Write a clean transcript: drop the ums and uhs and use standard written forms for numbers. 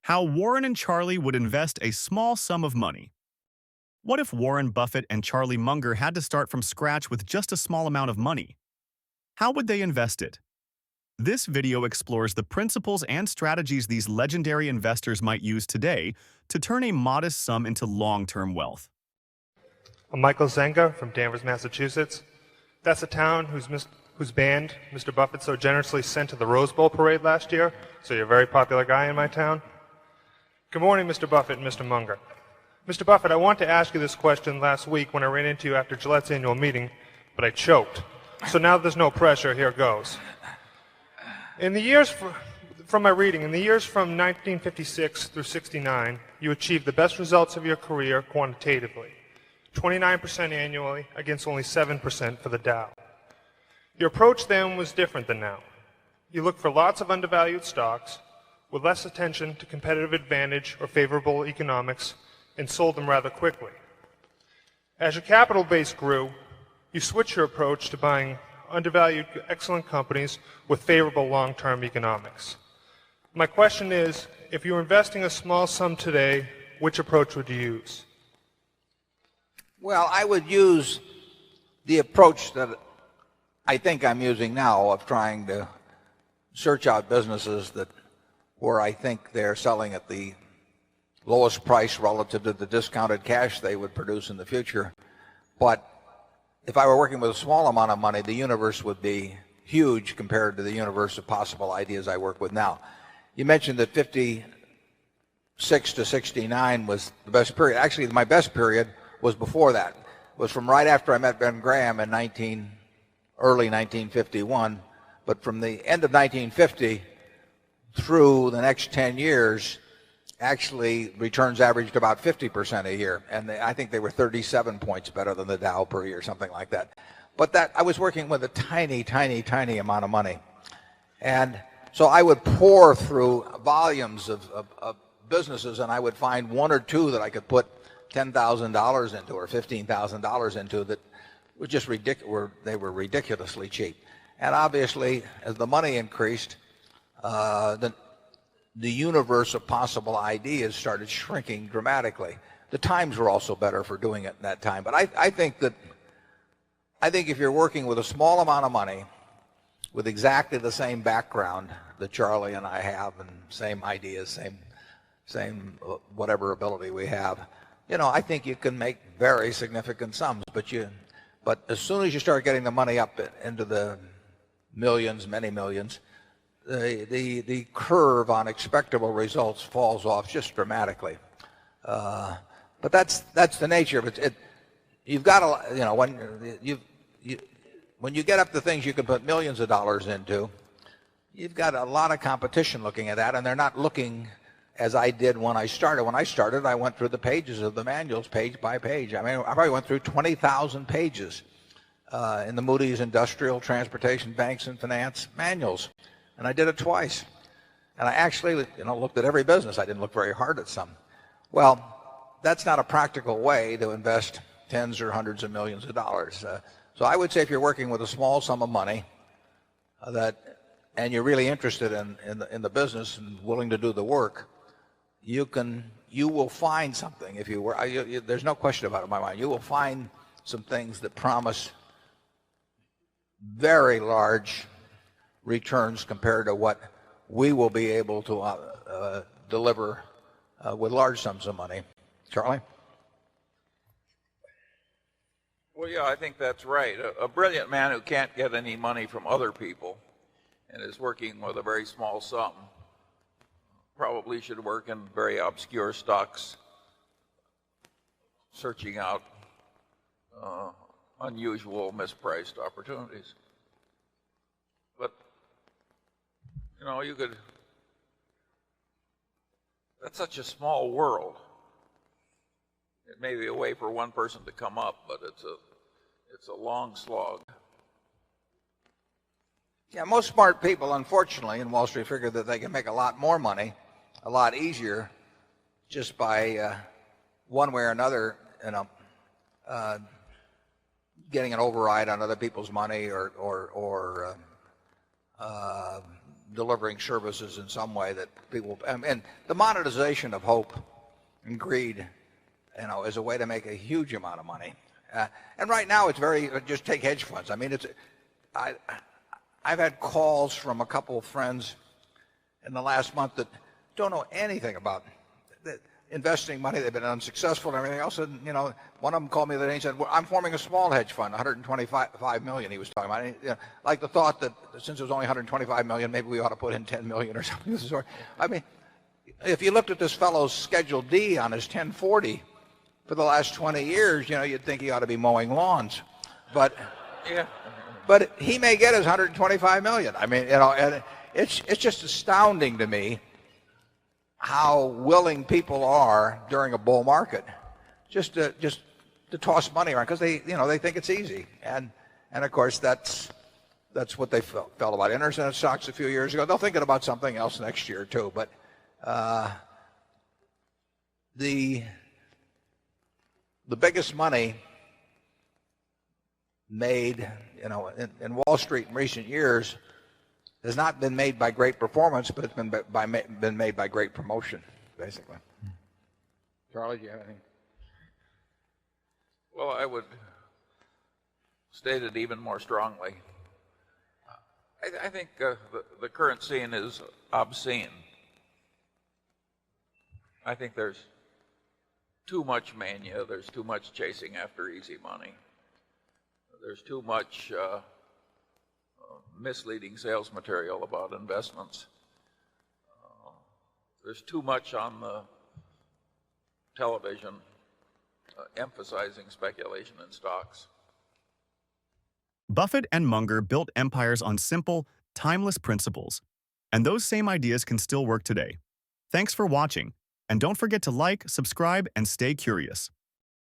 How Warren and Charlie would invest a small sum of money. What if Warren Buffett and Charlie Munger had to start from scratch with just a small amount of money? How would they invest it? This video explores the principles and strategies these legendary investors might use today to turn a modest sum into long-term wealth. I'm Michael Zenga from Danvers, Massachusetts. That's a town whose band Mr. Buffett so generously sent to the Rose Bowl parade last year, so you're a very popular guy in my town. Good morning, Mr. Buffett and Mr. Munger. Mr. Buffett, I wanted to ask you this question last week when I ran into you after Gillette's annual meeting, but I choked. So now there's no pressure, here goes. In the years, from my reading, in the years from 1956 through 69, you achieved the best results of your career quantitatively, 29% annually against only 7% for the Dow. Your approach then was different than now. You looked for lots of undervalued stocks with less attention to competitive advantage or favorable economics and sold them rather quickly. As your capital base grew, you switched your approach to buying undervalued, excellent companies with favorable long-term economics. My question is, if you were investing a small sum today, which approach would you use? Well, I would use the approach that I think I'm using now of trying to search out businesses where I think they're selling at the lowest price relative to the discounted cash they would produce in the future. But if I were working with a small amount of money, the universe would be huge compared to the universe of possible ideas I work with now. You mentioned that 56 to 69 was the best period. Actually, my best period was before that. It was from right after I met Ben Graham in early 1951. But from the end of 1950 through the next 10 years, actually returns averaged about 50% a year, and I think they were 37 points better than the Dow per year, something like that. But that I was working with a tiny amount of money, and so I would pour through volumes of businesses, and I would find one or two that I could put $10,000 into or $15,000 into that were just ridiculous. They were ridiculously cheap, and obviously as the money increased, the universe of possible ideas started shrinking dramatically. The times were also better for doing it in that time. But I think if you're working with a small amount of money, with exactly the same background that Charlie and I have, and same ideas, same whatever ability we have, I think you can make very significant sums. But as soon as you start getting the money up into the millions, many millions, the curve on expectable results falls off just dramatically. But that's the nature of it. You've got to, when you get up to things you can put millions of dollars into, you've got a lot of competition looking at that, and they're not looking as I did when I started. When I started, I went through the pages of the manuals page by page. I mean, I probably went through 20,000 pages in the Moody's Industrial, Transportation, Banks, and Finance manuals. And I did it twice. And I actually, looked at every business. I didn't look very hard at some. Well, that's not a practical way to invest tens or hundreds of millions of dollars. So I would say if you're working with a small sum of money and you're really interested in the business and willing to do the work, you will find something. If you were, there's no question about it in my mind. You will find some things that promise very large returns compared to what we will be able to deliver with large sums of money. Charlie? Well, yeah, I think that's right. A brilliant man who can't get any money from other people and is working with a very small sum probably should work in very obscure stocks, searching out unusual mispriced opportunities. But that's such a small world. It may be a way for one person to come up, but it's a long slog. Yeah, most smart people, unfortunately, in Wall Street figure that they can make a lot more money, a lot easier, just by one way or another, getting an override on other people's money or delivering services in some way that people, and the monetization of hope and greed, is a way to make a huge amount of money. And right now it's just take hedge funds. I mean, I've had calls from a couple of friends in the last month that don't know anything about investing money. They've been unsuccessful and everything else. And, one of them called me the other day and said, well, I'm forming a small hedge fund, 125 million he was talking about. And, like the thought that since it was only 125 million, maybe we ought to put in 10 million or something of the sort. I mean, if you looked at this fellow's Schedule D on his 1040 for the last 20 years, you'd think he ought to be mowing lawns. But, Yeah. but he may get his 125 million. I mean, and it's just astounding to me how willing people are during a bull market just to toss money around because they think it's easy. And of course that's what they felt about internet stocks a few years ago. They'll think about something else next year too. But the biggest money made in Wall Street in recent years has not been made by great performance, but it's been made by great promotion, basically. Charlie, do you have anything? Well, I would state it even more strongly. I think the current scene is obscene. I think there's too much mania. There's too much chasing after easy money. There's too much misleading sales material about investments. There's too much on the television emphasizing speculation in stocks. Buffett and Munger built empires on simple, timeless principles, and those same ideas can still work today. Thanks for watching, and don't forget to like, subscribe, and stay curious.